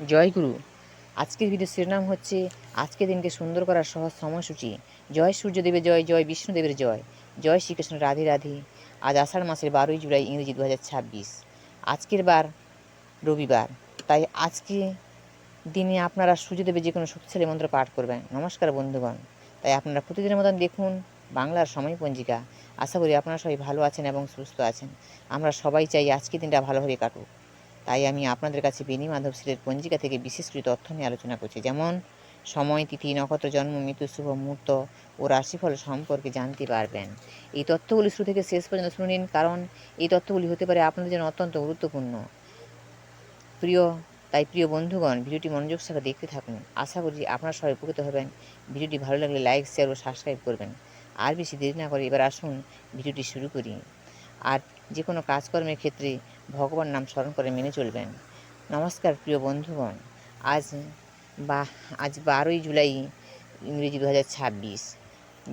জয়গুরু। আজকের ভিডিও শিরোনাম হচ্ছে আজকের দিনকে সুন্দর করার সহজ সময়সূচি। জয় সূর্যদেবের জয়, জয় বিষ্ণুদেবের জয়, জয় শ্রীকৃষ্ণ, রাধে রাধে। আজ আষাঢ় মাসের 12ই জুলাই, ইংরেজি 2026। আজকের বার রবিবার, তাই আজকে দিনে আপনারা সূর্যদেবের যে কোনো শক্তিশালী মন্ত্র পাঠ করবেন। নমস্কার বন্ধুগণ। তাই আপনারা প্রতিদিনের মতন দেখুন বাংলার সময় পঞ্জিকা। আশা করি আপনারা সবাই ভালো আছেন এবং সুস্থ আছেন। আমরা সবাই চাই আজকের দিনটা ভালোভাবে কাটুক। তাই আমি আপনাদের কাছে বেণী মাধব সিলের পঞ্জিকা থেকে বিশেষ কিছু তথ্য নিয়ে আলোচনা করছি, যেমন সময়, তিথি, নক্ষত্র, জন্ম, মৃত্যু, শুভ মুহূর্ত ও রাশিফল সম্পর্কে জানতে পারবেন। এই তথ্যগুলি শুরু থেকে শেষ পর্যন্ত শুনে নিন, কারণ এই তথ্যগুলি হতে পারে আপনাদের জন্য অত্যন্ত গুরুত্বপূর্ণ। প্রিয় বন্ধুগণ, ভিডিওটি মনোযোগ সহকারে দেখতে থাকুন। আশা করি আপনারা সবাই উপকৃত হবেন। ভিডিওটি ভালো লাগলে লাইক, শেয়ার ও সাবস্ক্রাইব করবেন। আর বেশি দেরি না করে এবার আসুন ভিডিওটি শুরু করি। আর যে কোনো কাজকর্মের ক্ষেত্রে ভগবান নাম স্মরণ করে মেনে চলবেন। নমস্কার প্রিয় বন্ধুগণ। আজ আজ 12ই জুলাই, ইংরেজি 2026,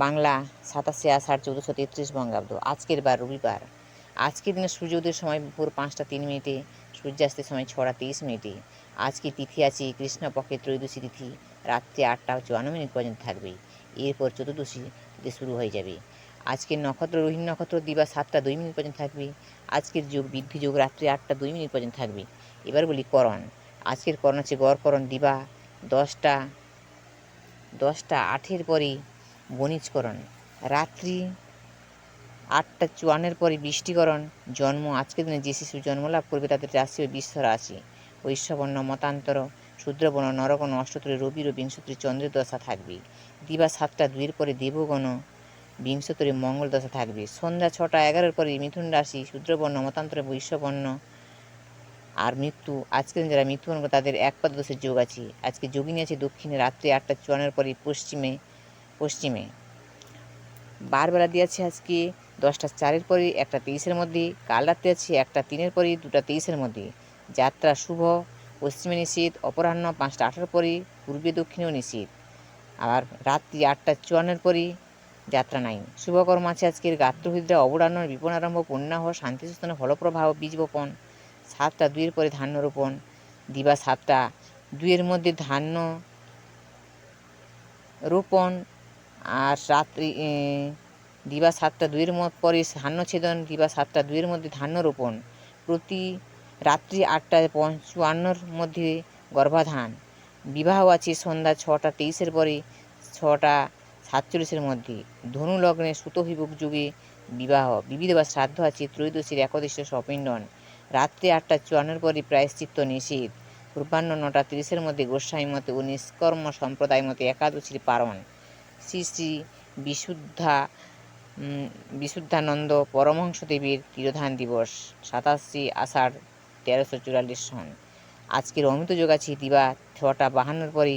বাংলা 27 আষাঢ় 1433 বঙ্গাব্দ। আজকের বার রবিবার। আজকের দিনে সূর্যোদয়ের সময় ভোর 5টা 3 মিনিটে, সূর্যাস্তের সময় 6টা 23 মিনিটে। আজকে তিথি আছে কৃষ্ণপক্ষের ত্রয়োদশী তিথি, রাত্রি 8টা 54 মিনিট পর্যন্ত থাকবে। এরপর চতুর্দশী তিথি শুরু হয়ে যাবে। আজকের নক্ষত্র রোহিণী নক্ষত্র, দিবা 7টা 2 মিনিট পর্যন্ত থাকবে। আজকের যোগ বৃদ্ধি যোগ, রাত্রি 8টা 2 মিনিট পর্যন্ত থাকবে। এবার বলি করণ। আজকের করণ আছে গড়করণ, দিবা 10টা 8-এর পরে বণিজকরণ, রাত্রি 8টা 54-এর পরে বৃষ্টিকরণ। জন্ম আজকের দিনে যে শিশু জন্মলাভ করবে তাদের রাশি ও বিশ্ব রাশি বৈশ্যবর্ণ, মতান্তর, শূদ্রবর্ণ, নরগণ, অষ্টত্রী, রবির ও বিংশত্রী চন্দ্রের দশা থাকবে। দিবা 7টা 2-এর পরে দেবগণ, বিংশতরে মঙ্গল দশা থাকবে। সন্ধ্যা 6টা 11-এর পরে মিথুন রাশি, শূদ্রবর্ণ, মতান্তরে বৈশ্যবর্ণ। আর মৃত্যু আজকের যারা মৃত্যুবরণ করে তাদের একপাদ দোষের যোগ আছে। আজকে যোগিনী আছে দক্ষিণে, রাত্রি 8টা 54-এর পরে পশ্চিমে। বারবেলা দিয়ে আছে আজকে 10টা 4-এর পরে 1টা 23-এর মধ্যে। কাল রাত্রে আছে 1টা 3-এর পরে 2টা 23-এর মধ্যে। যাত্রা শুভ, পশ্চিমে নিষেধ। অপরাহ্ন 5টা 8-এর পরে পূর্বে দক্ষিণেও নিষেধ। আবার রাত্রি 8টা 54-এর পরে যাত্রা নাই। শুভকর্ম আছে আজকের গাত্রহৃদ্রা, অবরাহ্ন, বিপণারম্ভ, পুণ্যাহ, শান্তিস্থানে ফলপ্রবাহ, বীজ বপন। 7টা 2-এর পরে ধান্য রোপণ। দিবা 7টা 2-এর মধ্যে ধান্য রোপণ। আর রাত্রি দিবা 7টা 2-এর পরে ধান্য ছেদন। দিবা 7টা 2-এর মধ্যে ধান্য রোপণ। প্রতি রাত্রি 8টা 55-এর মধ্যে গর্ভাধান। বিবাহ আছে সন্ধ্যা 6টা 23-এর পরে 6টা 47-এর মধ্যে। ধনু লগ্নে সুতহিবুক যুগে বিবাহ। বিবিধ বা শ্রাদ্ধ আছে ত্রয়োদশীর একদৃষ্ট সপিণ্ডন। রাত্রি 8টা 54-এর পরে প্রায়শ্চিত্ত নিষেধ। পূর্বাহ্ন 9টা 30-এর মধ্যে গোস্বামী মতে ও নিষ্কর্ম সম্প্রদায় মতে একাদশীর পারণ। শ্রী শ্রী বিশুদ্ধানন্দ পরমহংসদেবের তিরোধান দিবস, 27 আষাঢ় 1344 সন। আজকের অমৃত যোগ আছে দিবা 6টা 52-এর পরে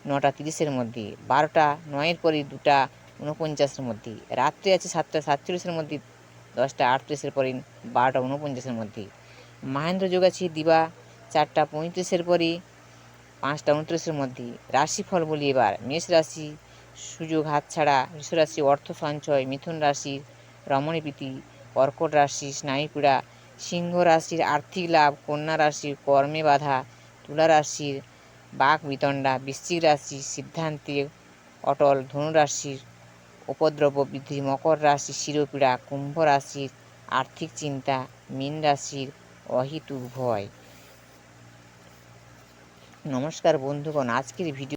9টা 30-এর মধ্যে। 12টা 9-এর পরে 2টা 49-এর মধ্যে। রাত্রি আছে 7টা 47-এর মধ্যে 10টা 38-এর পরে 12টা 49-এর মধ্যে। মাহেন্দ্র যোগ আছে দিবা 4টা 35-এর পরে 5টা 29-এর মধ্যে। রাশিফল বলি এবার। মেষ রাশি সুযোগ হাতছাড়া, বৃষ রাশি অর্থ সঞ্চয়, মিথুন রাশির রমণীপ্রীতি, কর্কট রাশি স্নায়ুপীড়া, সিংহ রাশির আর্থিক লাভ, কন্যা রাশির কর্মে বাধা, তুলা রাশির বাক বিতণ্ডা, বৃশ্চিক রাশি সিদ্ধান্তে অটল, ধনু রাশির উপদ্রব বৃদ্ধি, মকর রাশির শিরোপীড়া, কুম্ভ রাশির আর্থিক চিন্তা, মীন রাশির অহেতুক ভয়। নমস্কার বন্ধুগণ, আজকের ভিডিও